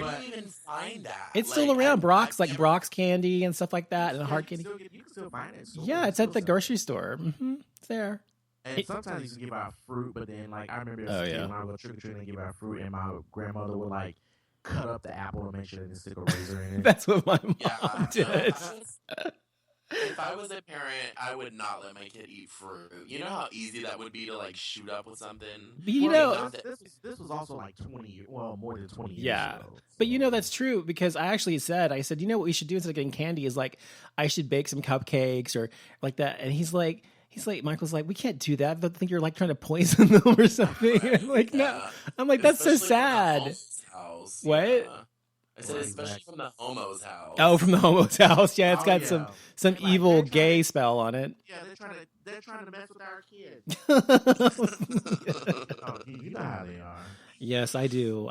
do you even find that? It's still around. Brock's candy and stuff like that, and hard candy. You can still find it. Yeah, it's at the grocery store. It's there. And sometimes you can give out fruit, but then like I remember as a kid when I would go trick or treating and give out fruit, and my grandmother would like cut up the apple to make sure it didn't stick a razor in it. That's what my mom did. If I was a parent, I would not let my kid eat fruit. You know how easy that would be to like shoot up with something. You know, this was also like 20 years, well, more than 20 years ago. So. But you know that's true because I said, you know what we should do instead of getting candy is like I should bake some cupcakes or like that, and he's like, Michael's like, we can't do that. I think you're like trying to poison them or something. I'm like, no. I'm like, that's especially so sad. House. What? Yeah. I said, especially from the homo's house. Oh, from the homo's house. Yeah, it's got some evil gay spell on it. Yeah, they're trying to mess with our kids. You know how they are. Yes, I do.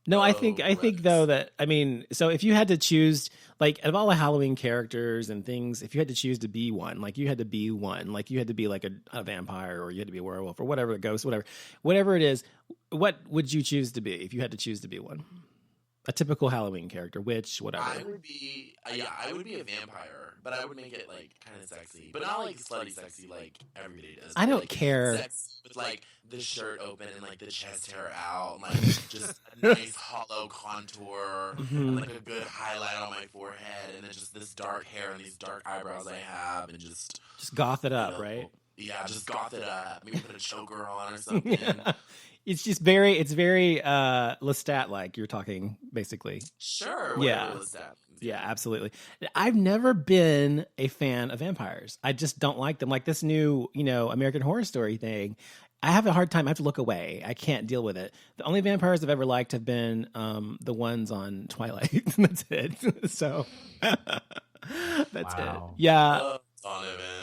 No, I think though that so if you had to choose, like, out of all the Halloween characters and things, if you had to choose to be one, like you had to be one, like you had to be like a vampire or you had to be a werewolf or whatever, a ghost, whatever it is, what would you choose to be if you had to choose to be one? A typical Halloween character, witch, whatever. I would be a vampire, but I would make it like kind of sexy, but not like slutty sexy like everybody does. I don't like, care. With like the shirt open and like the chest hair out, like just a nice hollow contour, and like a good highlight on my forehead, and then just this dark hair and these dark eyebrows I have, and just goth it up, right? Yeah, just goth it up. Maybe put a choker on or something. Yeah. It's very Lestat like you're talking basically. Sure. Yeah. Yeah, absolutely. I've never been a fan of vampires. I just don't like them. Like this new, American Horror Story thing. I have a hard time. I have to look away. I can't deal with it. The only vampires I've ever liked have been the ones on Twilight. That's it. So that's it. Yeah.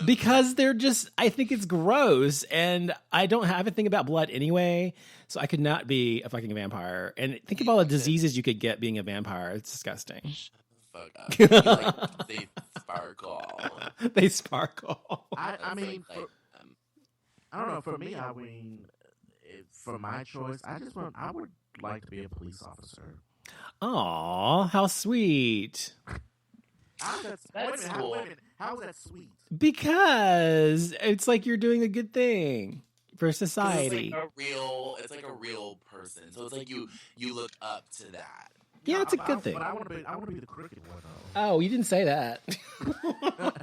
Because they're just, I think it's gross, and I don't have a thing about blood anyway, so I could not be a fucking vampire. And think of all the diseases you could get being a vampire. It's disgusting. Fuck up. They sparkle. They sparkle. I mean, I don't know. For me, for my choice, I would like to be a police officer. Aw, how sweet. That's cool. How is that sweet? Because it's like you're doing a good thing for society. It's like a real person. So it's like you look up to that. Yeah, it's a good thing. But I want to be the crooked one though. Oh, you didn't say that.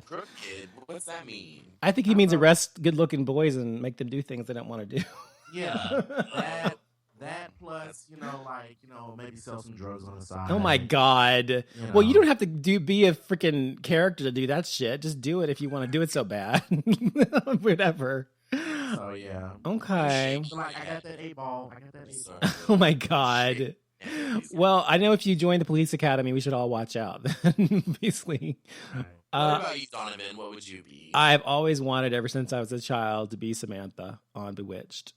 Crooked? What's that mean? I think he means arrest good-looking boys and make them do things they don't want to do. Yeah. That plus, maybe sell some drugs on the side. Oh my God. Well, you don't have to be a freaking character to do that shit. Just do it if you want to do it so bad. Whatever. Oh, yeah. Okay. Like, I got that 8-ball. Oh my God. Well, I know if you join the police academy, we should all watch out. Basically. Right. What about you, Donovan? What would you be? I've always wanted, ever since I was a child, to be Samantha on Bewitched.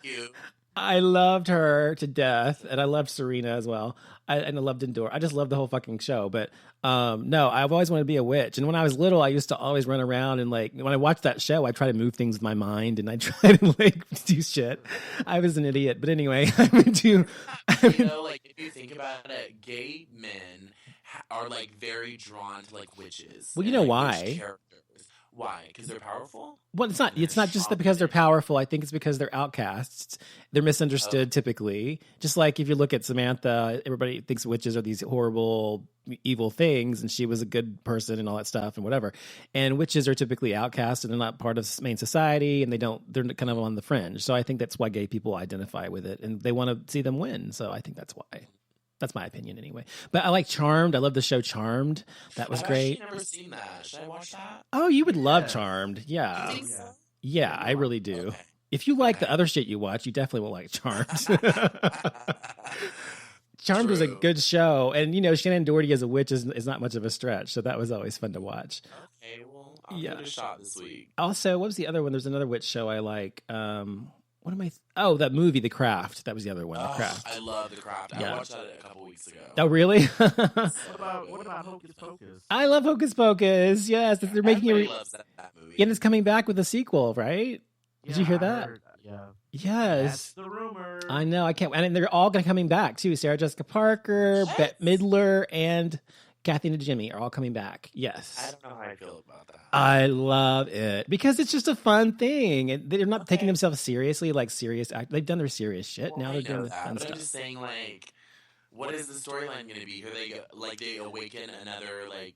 Cute. I loved her to death, and I loved Serena as well. And I loved Endor. I just loved the whole fucking show. But no, I've always wanted to be a witch. And when I was little, I used to always run around and like when I watched that show, I try to move things with my mind and I try to like do shit. I was an idiot, but anyway, I would do. Like if you think about it, gay men are like very drawn to like witches. Well, you know like, why? Why? Because they're powerful? Well, it's not. It's not just that because they're powerful. I think it's because they're outcasts. They're misunderstood typically. Just like if you look at Samantha, everybody thinks witches are these horrible, evil things, and she was a good person and all that stuff and whatever. And witches are typically outcast and they're not part of main society, and they're kind of on the fringe. So I think that's why gay people identify with it, and they want to see them win. So I think that's why. That's my opinion anyway. But I like Charmed. I love the show Charmed. That was great. I've never seen that. Should I watch that? Oh, you would love Charmed. Yeah. You think so? Yeah, I really do. Okay. If you like the other shit you watch, you definitely will like Charmed. Charmed was a good show. And, Shannon Doherty as a witch is not much of a stretch. So that was always fun to watch. Okay, well, I'll give it a shot this week. Also, what was the other one? There's another witch show I like. That movie, The Craft. That was the other one, The Craft. I love The Craft. I watched that a couple weeks ago. Oh, really? What about Hocus Pocus? I love Hocus Pocus. Yes, they're making Everybody loves that movie. And it's coming back with a sequel, right? Did you hear that? Yeah. Yes. That's the rumor. I know. I can't. And they're all coming back too. Sarah Jessica Parker, Bette Midler, and Kathy Najimy are all coming back. Yes. I don't know how I feel about that. I love it because it's just a fun thing, and they're not taking themselves seriously, like serious act. They've done their serious shit. Now they're doing the fun stuff. I'm just saying, like, what is the storyline going to be? Here they awaken another like.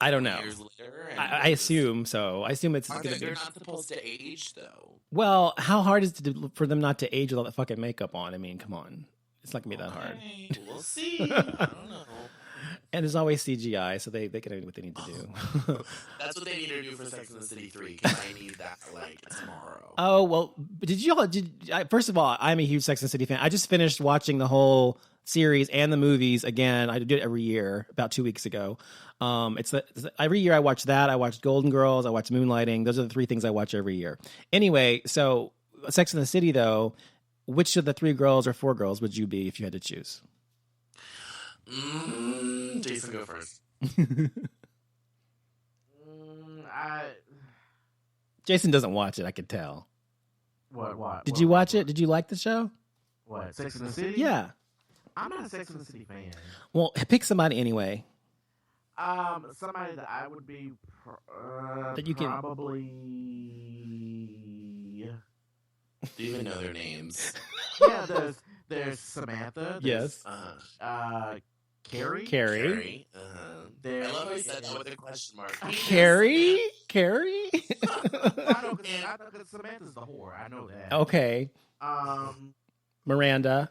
I don't know. Years later, I assume so. I assume it's going to be. They're not supposed to age, though. Well, how hard is it for them not to age with all that fucking makeup on? I mean, come on. It's not going to be that hard. We'll see. I don't know. And there's always CGI, so they can do what they need to do. That's what they need to do for Sex and the City 3, because I need that, like, tomorrow. Oh, well, first of all, I'm a huge Sex and the City fan. I just finished watching the whole series and the movies again. I do it every year, about 2 weeks ago. Every year I watch that. I watch Golden Girls. I watch Moonlighting. Those are the 3 things I watch every year. Anyway, so Sex and the City, though, which of the 3 girls or 4 girls would you be if you had to choose? Jason, go first. Jason doesn't watch it, I could tell. What? Did you watch it? Did you like the show? What, Sex and the City? Yeah. I'm not a Sex and the City fan. Well, pick somebody anyway. Somebody that I would be that you probably. Do you even know their names? Yeah, there's Samantha. Yes. Carrie. I love how you said that with a question mark. Carrie? I know because Samantha's the whore. I know that. Okay. Miranda.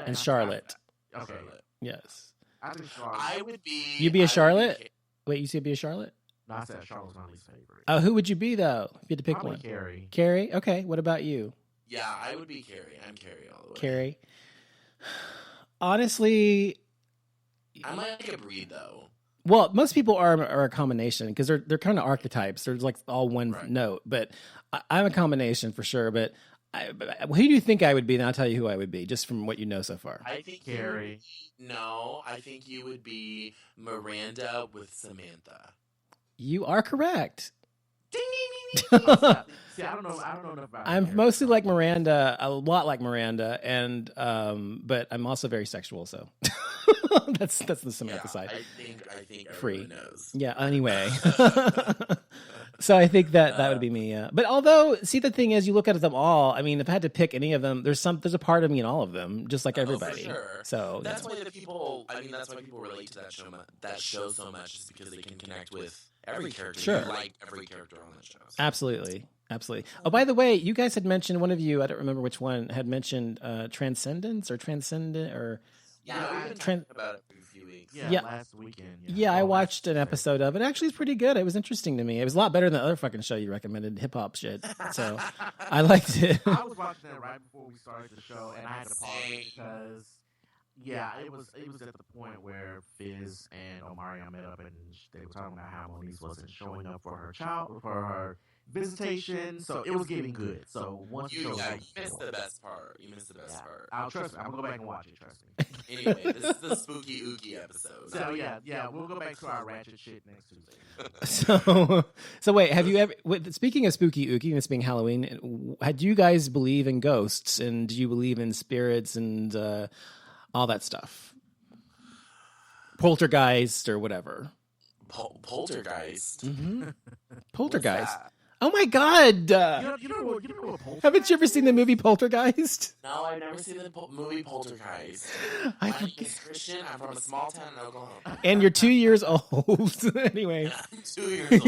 And Charlotte. Okay. Yes. I think Charlotte. I would be. You'd be a Charlotte? Wait, you said be a Charlotte? No, I said Charlotte's my least favorite. Oh, who would you be though? If you had to pick Probably one. Carrie. Carrie? Okay. What about you? Yeah, I would be Carrie. I'm Carrie all the way. Carrie. Honestly, I'm like a breed though. Well, most people are a combination because they're kind of archetypes. They're like all one note, but I'm a combination for sure. But who do you think I would be? And I'll tell you who I would be, just from what you know so far. I think Carrie. No, I think you would be Miranda with Samantha. You are correct. Ding, ding, ding, ding. See, I don't know enough about I'm mostly like Miranda, a lot like Miranda, and but I'm also very sexual, so that's the Samantha side. I think Free knows. Yeah. Anyway, so I think that would be me. Yeah. But although, see, the thing is, you look at them all. I mean, if I had to pick any of them, there's a part of me in all of them, just like everybody. For sure. So that's why the people. I mean, that's why people relate to that show so much, is because they can connect with every character. Sure. You like every character on that show. So. Absolutely. Oh, by the way, you guys had mentioned, one of you, I don't remember which one, had mentioned Transcendence or Transcendent or... Yeah, we've been talking about it for a few weeks. Yeah, last weekend. Yeah, I watched an episode of it. Actually, it's pretty good. It was interesting to me. It was a lot better than the other fucking show you recommended, hip-hop shit. So, I liked it. I was watching that right before we started the show, and I had to pause because... Yeah, it was at the point where Fizz and Omarion met up, and they were talking about how Moniece wasn't showing up for her visitation, so it was getting good. So once you missed the best part. You missed the best part. I'll trust me. I'm gonna go back and watch it. Trust me. Anyway, this is the spooky ookie episode. So yeah, we'll go back to our ratchet shit next Tuesday. So wait, have you ever? Speaking of spooky ookie, this being Halloween, do you guys believe in ghosts, and do you believe in spirits and all that stuff? Poltergeist or whatever. Poltergeist? Mm-hmm. Poltergeist. Oh my God! You know what Haven't you ever seen the movie Poltergeist? No, I've never seen the movie Poltergeist. I'm Christian. I'm from a small town in Oklahoma. And you're 2 years old. Anyway. I'm 2 years old.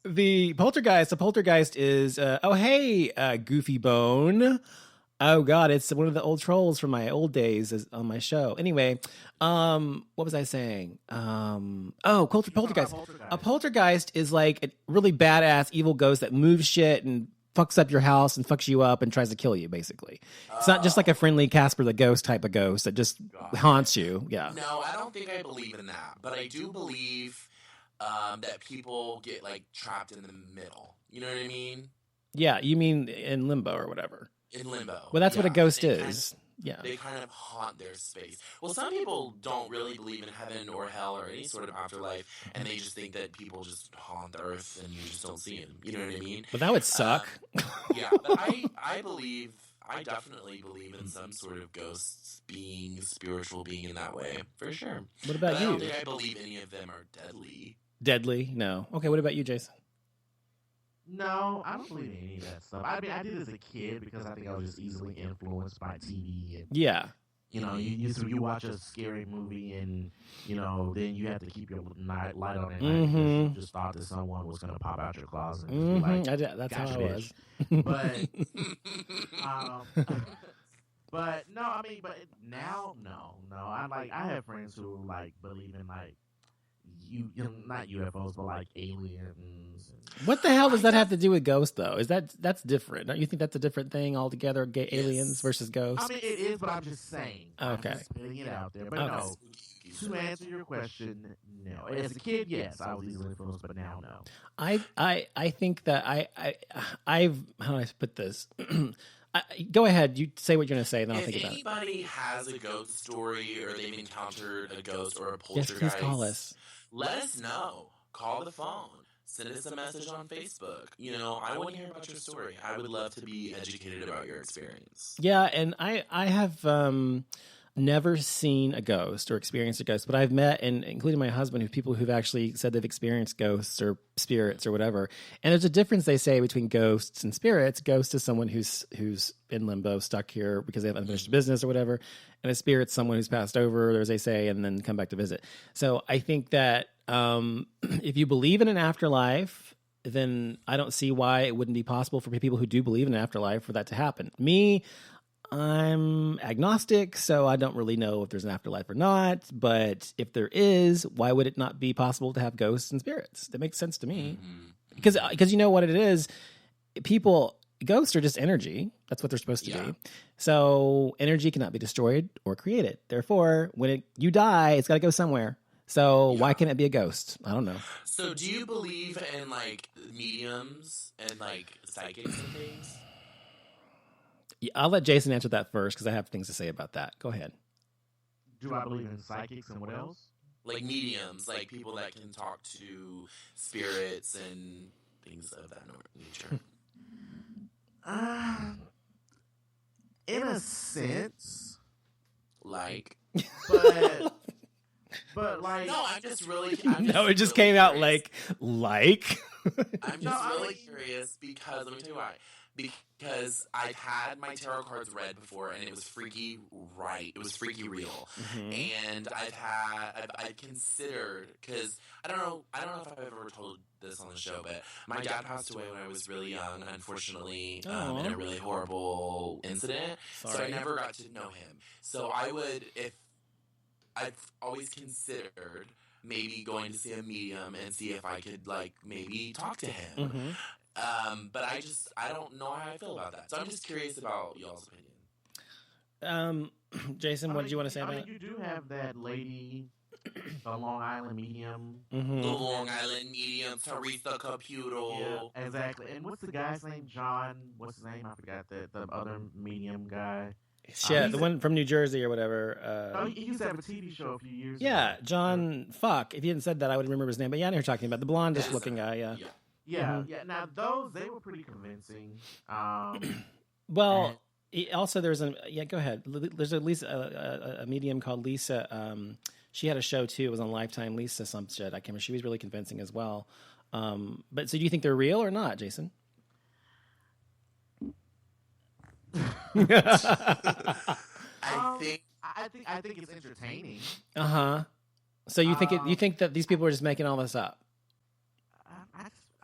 The Poltergeist is, Goofy Bone. Oh God, it's one of the old trolls from my old days on my show. Anyway, what was I saying? Poltergeist. A poltergeist is like a really badass evil ghost that moves shit and fucks up your house and fucks you up and tries to kill you, basically. It's not just like a friendly Casper the Ghost type of ghost that just haunts you. Yeah. No, I don't think I believe in that, but I do believe that people get like trapped in the middle. You know what I mean? Yeah, you mean in limbo or whatever. In limbo. Well, that's what a ghost is. Yeah. They kind of haunt their space. Well, some people don't really believe in heaven or hell or any sort of afterlife, and they just think that people just haunt the earth and you just don't see them. You know what I mean? But that would suck. Yeah, but I definitely believe in some sort of ghosts being, spiritual being in that way, for sure. What about but you? I don't think I believe any of them are deadly. Deadly? No. Okay, what about you, Jason? No, I don't believe in any of that stuff. I mean, I did as a kid because I think I was just easily influenced by TV and Yeah. you know, you watch a scary movie and you know, then you have to keep your light on at night because you just thought that someone was gonna pop out your closet and just be like, that's gotcha, how I was. But no, I mean, but now, no. I have friends who like believe in like not UFOs, but like aliens. What the hell does that have to do with ghosts, though? That's different? Don't you think that's a different thing altogether? Aliens versus ghosts. I mean, it is, but I'm just saying. Okay, I'm just putting it out there. But no, to answer your question, no. As a kid, yes, I was easily influenced, but now, no. I think that I've how do I put this? Go ahead. You say what you're going to say, and then I'll think about it. If anybody has a ghost story or they've encountered a ghost or a poltergeist, yes, please call us. Let us know. Call the phone. Send us a message on Facebook. You know, I want to hear about your story. I would love to be educated about your experience. Yeah, and I have never seen a ghost or experienced a ghost, but I've met, and including my husband, people who've actually said they've experienced ghosts or spirits or whatever. And there's a difference, they say, between ghosts and spirits. Ghost is someone who's in limbo, stuck here because they have unfinished business or whatever, and a spirit's someone who's passed over, as they say, and then come back to visit. So I think that if you believe in an afterlife, then I don't see why it wouldn't be possible for people who do believe in an afterlife for that to happen. Me, I'm agnostic, so I don't really know if there's an afterlife or not. But if there is, why would it not be possible to have ghosts and spirits? That makes sense to me. Because you know what it is? Ghosts are just energy. That's what they're supposed to be. So energy cannot be destroyed or created. Therefore, when you die, it's got to go somewhere. So why can't it be a ghost? I don't know. So do you believe in like mediums and like psychics and things? I'll let Jason answer that first because I have things to say about that. Go ahead. Do I believe in psychics and what else? Like mediums, like people that can talk to spirits and things of that nature. In a sense, like, but like, no, it just came out like. I'm just really curious because let me tell you why. Because I've had my tarot cards read before, and it was freaky right. It was freaky real, and I've considered because I don't know if I've ever told this on the show, but my dad passed away when I was really young, unfortunately, in a really horrible incident. Sorry. So I never got to know him. So I've always considered maybe going to see a medium and see if I could like maybe talk to him. But I don't know how I feel about that. So I'm just curious about y'all's opinion. Jason, what did you want to say about it? You do have that lady, the Long Island medium. The Long Island medium, Teresa Caputo. Yeah, exactly. And what's the guy's name? John, what's his name? I forgot the other medium guy. Shit, the one from New Jersey or whatever. No, he used to have a TV show a few years ago. Yeah, John, fuck. If you hadn't said that, I would remember his name. But yeah, I know who you're talking about. The blondish looking guy, Yeah. Now they were pretty convincing. Well, also there's go ahead. There's at least a medium called Lisa. She had a show too. It was on Lifetime. Lisa some shit. I can't remember. She was really convincing as well. But so do you think they're real or not, Jason? I think it's entertaining. So you think that these people are just making all this up?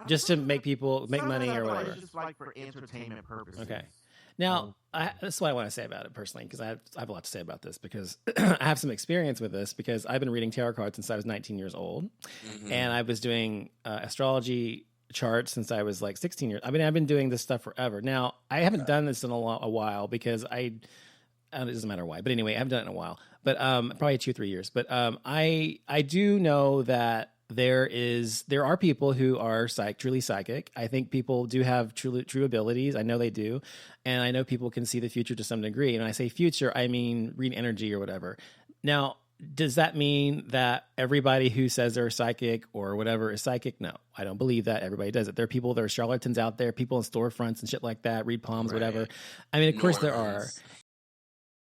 Just to make people make money or whatever. It's just like for entertainment purposes. Okay. Now, this is what I want to say about it personally, because I have a lot to say about this, because I have some experience with this, because I've been reading tarot cards since I was 19 years old, and I was doing astrology charts since I was like 16 years. I mean, I've been doing this stuff forever. Now, I haven't done this in a while because it doesn't matter why, but anyway, I haven't done it in a while, but probably 2-3 years. But I do know that there are people who are truly psychic. I think people do have true abilities. I know they do, and I know people can see the future to some degree. And when I say future, I mean read energy or whatever. Now, does that mean that everybody who says they're psychic or whatever is psychic? No, I don't believe that everybody does it. There are people, there are charlatans out there, people in storefronts and shit like that, read palms, Right. whatever. I mean, of course there are. Norms.